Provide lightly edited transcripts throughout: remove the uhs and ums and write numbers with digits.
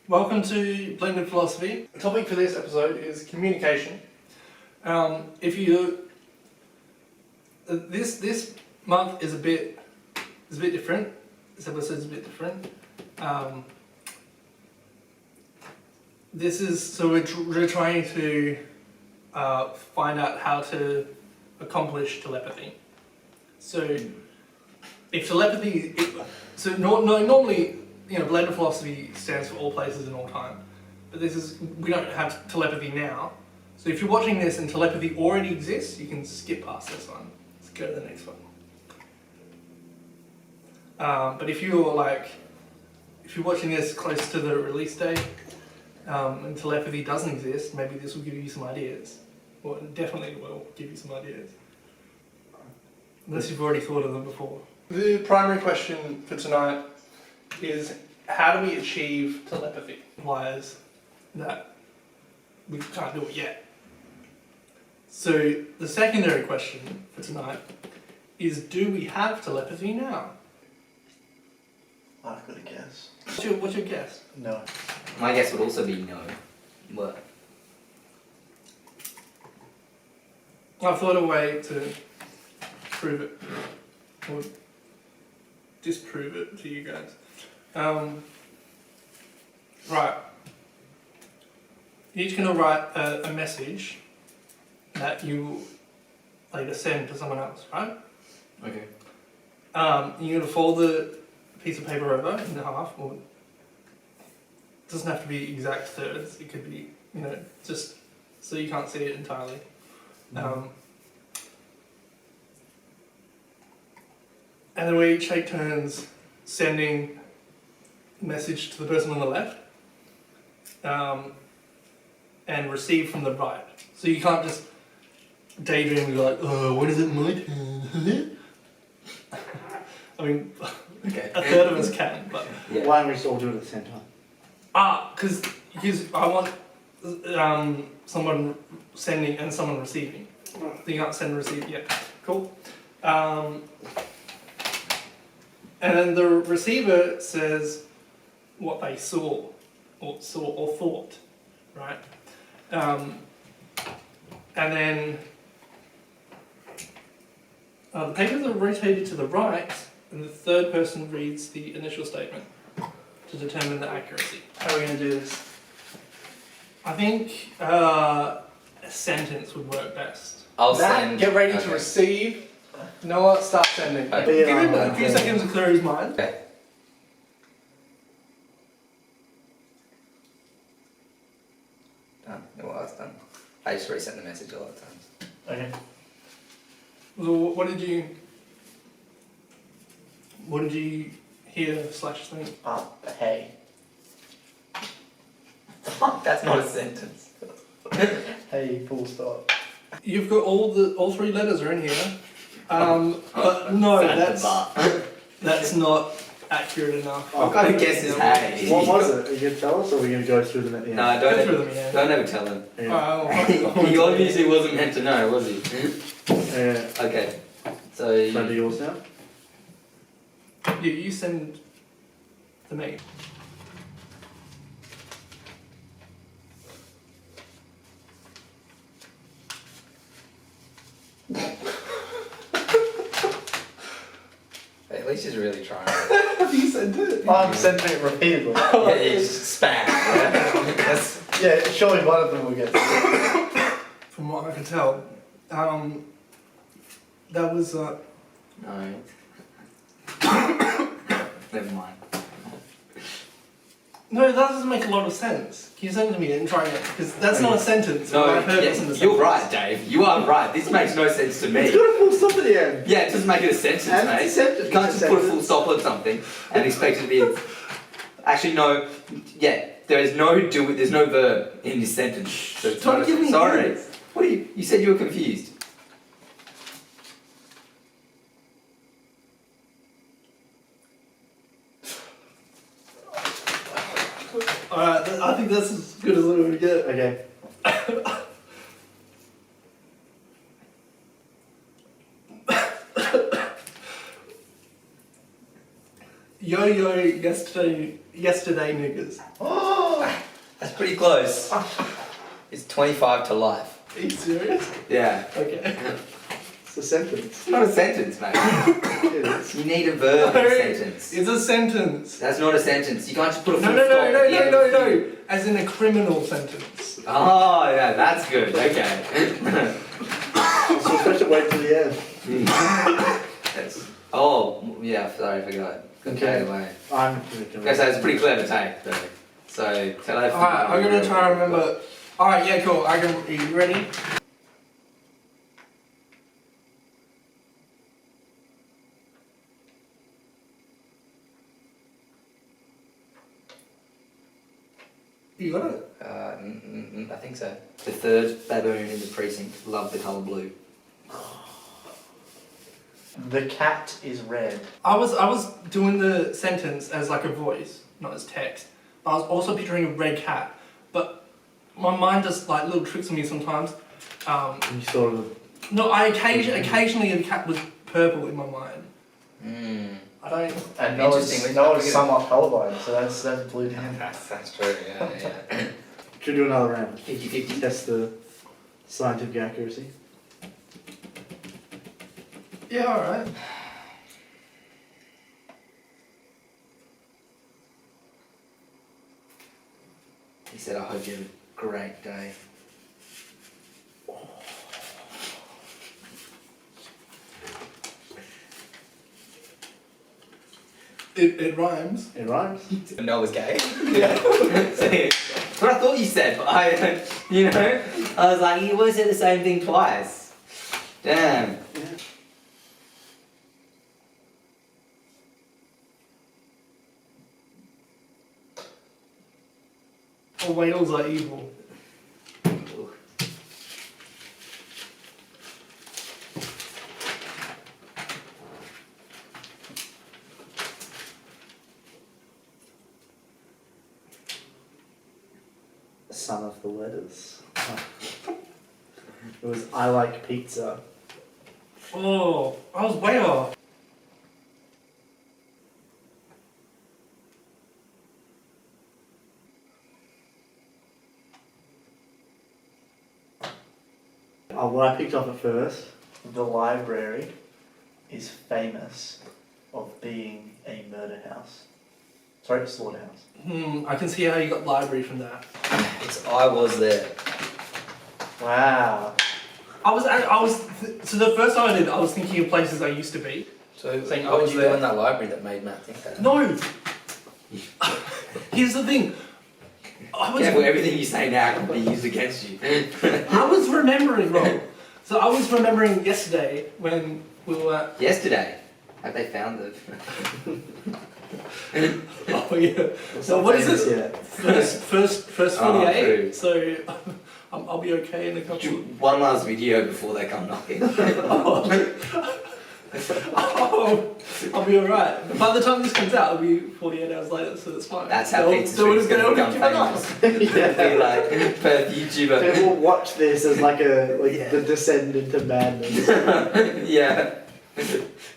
Welcome to Blended Philosophy. The topic for this episode is communication. This month is a bit different. This episode is a bit different. We're trying to find out how to accomplish telepathy. So, if telepathy, normally, Blended Philosophy stands for all places and all time, but we don't have telepathy now. So if you're watching this and telepathy already exists, you can skip past this one. Let's go to the next one. But if you're watching this close to the release date, and telepathy doesn't exist, maybe this will give you some ideas. Well, it definitely will give you some ideas. Unless you've already thought of them before. The primary question for tonight is, how do we achieve telepathy? Implies that we can't do it yet. So the secondary question for tonight is, do we have telepathy now? I've got a guess. What's your guess? No. My guess would also be no. What? I've thought of a way to prove it, or disprove it to you guys. Right. You're each going to write a message that you later send to someone else, right? Okay. You're going to fold the piece of paper over in half, or it doesn't have to be exact thirds. It could be, just so you can't see it entirely. And then we each take turns sending a message to the person on the left, and receive from the right. So you can't just daydream and go like, oh, what is it, my turn? I mean, Okay. a third of us can, but... Yeah. Why don't we just all do it at the same time? Because I want someone sending and someone receiving. So you can't send and receive yet. Cool. And then the receiver says what they saw or thought, right? And then the papers are rotated to the right, and the third person reads the initial statement to determine the accuracy. How are we going to do this? I think a sentence would work best. I'll send. Get ready to Okay. receive. Noah, start sending. Okay. Give him a few seconds to clear his mind. Okay. Done. Well, that's done. I just resent the message a lot of times. Okay. So what did you hear / think? Hey. That's not a sentence. Hey, full stop. You've got all three letters are in here. But no, that's not accurate enough. What kind of guess is hey? What was it? Are you going to tell us, or are we going to go through them at the end? No, Go through them, yeah. don't ever tell him. Yeah. He obviously wasn't meant to know, was he? Yeah. Okay. So. Shall I do yours now? You send to me. At least he's really trying. You sent it. I'm sending it repeatedly. Yeah, it's spam. Yeah? That's. Yeah, surely one of them will get it. From what I can tell, that was No. Never mind. no. That doesn't make a lot of sense. Can you send it to me and try it? Because that's not a sentence. No, I've heard it's in the you're sentence. right, Dave. You are right. This makes no sense to me. It's got a full stop at the end. Yeah, it doesn't make it a sentence, And mate. it's a sentence. You can't It's just a put a full sentence. stop on something and expect it to be. Actually, no. Yeah, there's no verb in this sentence. So it's Don't not give me sorry. hints. What are you? You said you were confused. Alright, I think that's as good as we're gonna get. Okay. Yo-yo yesterday niggas. Oh, pretty close. It's 25 to life. Are you serious? Yeah. Okay. It's a sentence. It's not a sentence, mate. It is. You need a verb in a No, sentence. it's a sentence. That's not a sentence. You can't just put a No, full no, stop no, at no, the no, end no, of the no. As in a criminal sentence. Oh, yeah, that's good. Okay. So we're supposed to wait till the end. That's, oh, yeah, sorry, I forgot. Got Okay. carried away. I'm Okay, so it's a pretty clever take, though. So, tell us. Alright, I'm gonna try to remember. Alright, yeah, cool. Are you ready? You got it? I think so. The third baboon in the precinct loved the colour blue. The cat is red. I was doing the sentence as like a voice, not as text. But I was also picturing a red cat. But my mind does like little tricks on me sometimes. You sort of. No, occasionally a cat was purple in my mind. I don't. And Interesting. Noah's somewhat colorblind, so that's blue to him. That's true, yeah. Should we do another round? 50-50. Test the scientific accuracy. Yeah, alright. He said, I hope you have a great day. It rhymes. It rhymes. No, was gay. Yeah. What I thought you said, but I, you know, I was like, you always said the same thing twice. Damn. Or whales are evil. Some of the letters. It was I like pizza. Oh, I was way off. What I picked up at first, the library is famous of being a murder house. Sorry, slaughterhouse. I can see how you got library from that. I was there. Wow. So the first time I did, I was thinking of places I used to be. So, Saying I what was did you there. do in that library that made Matt think that? No! Here's the thing. Careful, everything you say now can be used against you. I was remembering wrong. So I was remembering yesterday when we were. Yesterday, have they found it? Oh yeah. It's So not what is famous this? yet. First Oh, 48. true. So I'll be okay in a couple. One last video before they come knocking. Oh, I'll be alright. By the time this comes out, it'll be 48 hours later, so that's fine. That's how Pizza So Street's going to become up. famous. Yeah. Be like, per YouTuber. People watch this as like Yeah. the descent into madness. Yeah.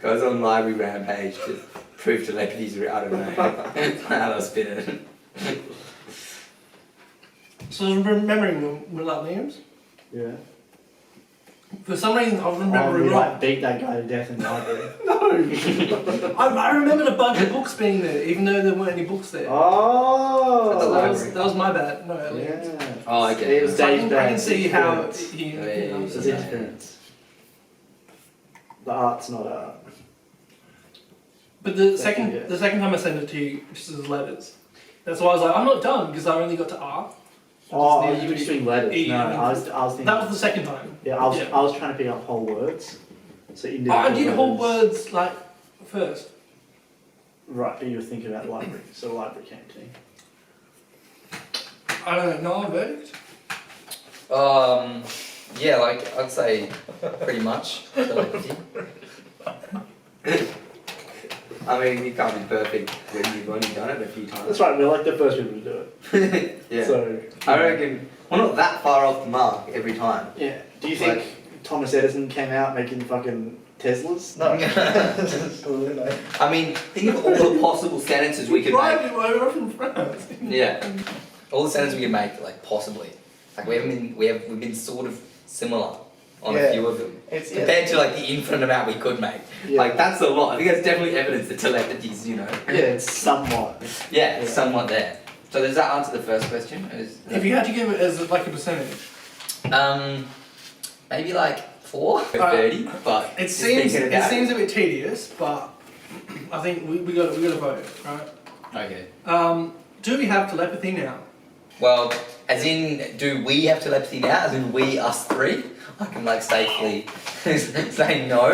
Goes on library rampage to prove telepathy's real. I don't know. How they'll spin it. So I'm remembering we're like names. Yeah. For some reason, I was We remembering wrong. like beat that guy to death in the library. No! I remembered a bunch of books being there, even though there weren't any books there. Oh. At the library. That was my bad. No, Elliot. Yeah. Oh, okay. It was So I Dave's can bad. see how Interference. he. Yeah, It's yeah. interference. The art's not art. But the Yeah. second time I sent it to you, just as letters. That's why I was like, I'm not done because I only got to R. Oh, Just you need were just doing letters. E No, and- I was thinking. That was the second time. Yeah, I was trying to pick up whole words. So Oh, individual I did whole letters. words like first. Right, but you were thinking about library, so the library came to you. I don't know, verdict. Yeah, like I'd say pretty much. Telepathy. I mean, you can't be perfect when you've only done it a few times. That's right, we're like the first people to do it. Yeah. So I reckon we're not that far off the mark every time. yeah. Do you think Like- Thomas Edison came out making fucking Teslas? No. Absolutely not. I mean, think of all the possible sentences we could Right, make. we were from France. Yeah. All the sentences we can make, like possibly, like we've been sort of similar on a Yeah. few of them It's compared to like the infinite amount we could make. Yeah. Like that's a lot. I think that's definitely evidence that telepathy's, you know. Yeah, it's somewhat. Yeah, it's Yeah. somewhat there. So does that answer the first question? If you had to give it as like a percentage, Maybe like 4 or 30, but it just seems thinking it about seems a bit tedious, but I think we got to vote, right? Okay. Do we have telepathy now? Well, as in, do we have telepathy now? As in, we, us three? I can like safely say no.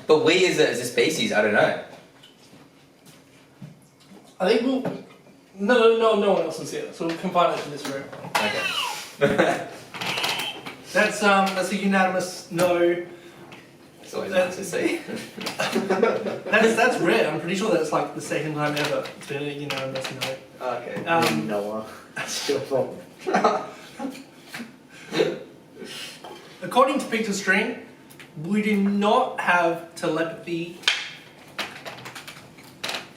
But we as a species, I don't know. I think we'll. No one else is here, so we'll confine it to this room. Okay. That's a unanimous no. It's always nice to see. That's rare. I'm pretty sure that's like the second time ever it's been a unanimous no. Okay. Noah. That's your fault. According to Picture String, we do not have telepathy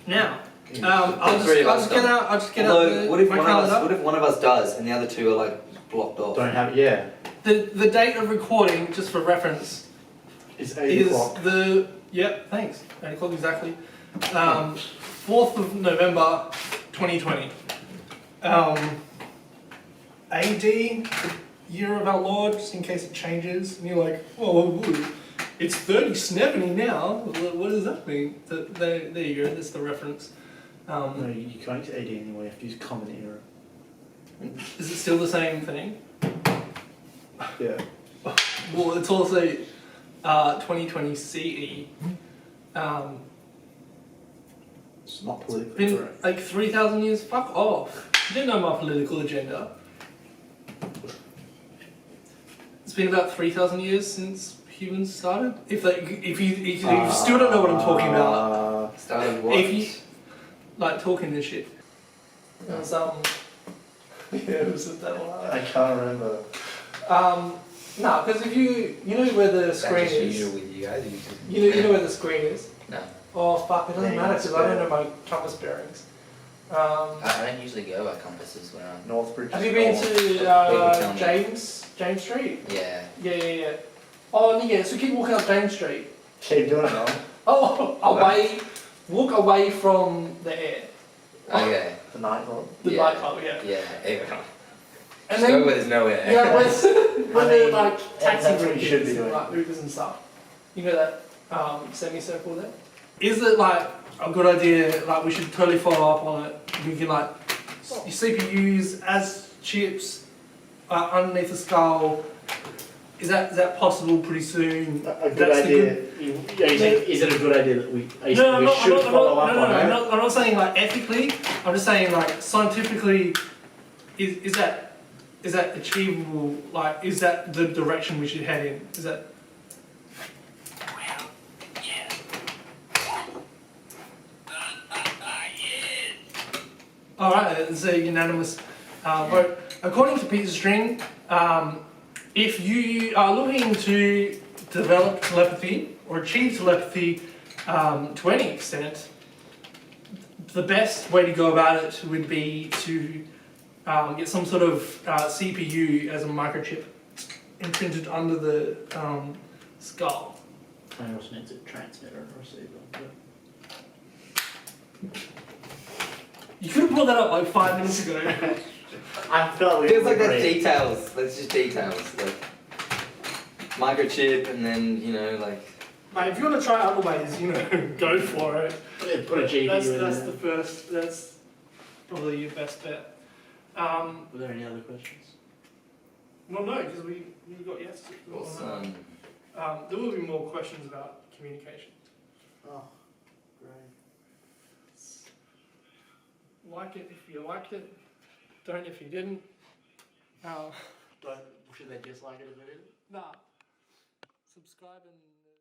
now. I'll just get out Although, what if my one of us? calendar. What if one of us does, and the other two are like blocked off? Don't have, yeah. The date of recording, just for reference, It's 8 is o'clock. thanks, 8 o'clock exactly. 4th of November, 2020. AD, year of our Lord, just in case it changes. And you're like, oh, it's 3070 now. What does that mean? There you go, that's the reference. No, you're going to AD anyway, you have to use common era. Is it still the same thing? Yeah. Well, it's also 2020 CE. It's not politically Been correct. like 3,000 years. Fuck off. You don't know my political agenda. It's been about 3,000 years since humans started. If you still don't know what I'm talking about, Started what? if you like talking this shit. It was, yeah, it was that one. I can't remember. No, because if you know where the screen That's just usual is, with you guys. You just you know where the screen is. No. Oh fuck! It doesn't Yeah, matter it's because I don't fair. know my compass bearings. I don't usually go by compasses when I'm. Northbridge. Have you been Baby, to tell me. James Street? Yeah. Yeah. Oh yeah, so keep walking up James Street. Keep doing it, man. Oh, walk away from the air. Okay. The night club. The Yeah. light bulb, yeah. Yeah. And Just go then, where there's no air. yeah, when they're like that's taxi what you should be routes, doing. like Ubers and stuff. You know that semicircle there? Is it like a good idea, like we should totally follow up on it? We can like, your CPUs as chips underneath the skull. Is that possible pretty soon? A good That's the idea. Is it a good idea that we should follow up on it? I'm not saying like ethically. I'm just saying like scientifically. Is that achievable? Like, is that the direction we should head in? Is that? All right, it's a unanimous vote. According to Peter String, if you are looking to develop telepathy or achieve telepathy to any extent, the best way to go about it would be to get some sort of CPU as a microchip imprinted under the skull. I also need a transmitter and receiver. You could have brought that up like 5 minutes ago. I felt we Feels like that's agreed. details. That's just details. Like microchip, and then like. Mate, if you want to try other ways, go for it. Yeah, put a GPU That's in the there. first. That's probably your best bet. Were there any other questions? Well, no, because we got yes. Awesome. There will be more questions about communication. Oh, great. Like it if you liked it. Don't if you didn't. Should they dislike it if they didn't? Nah. Subscribe and.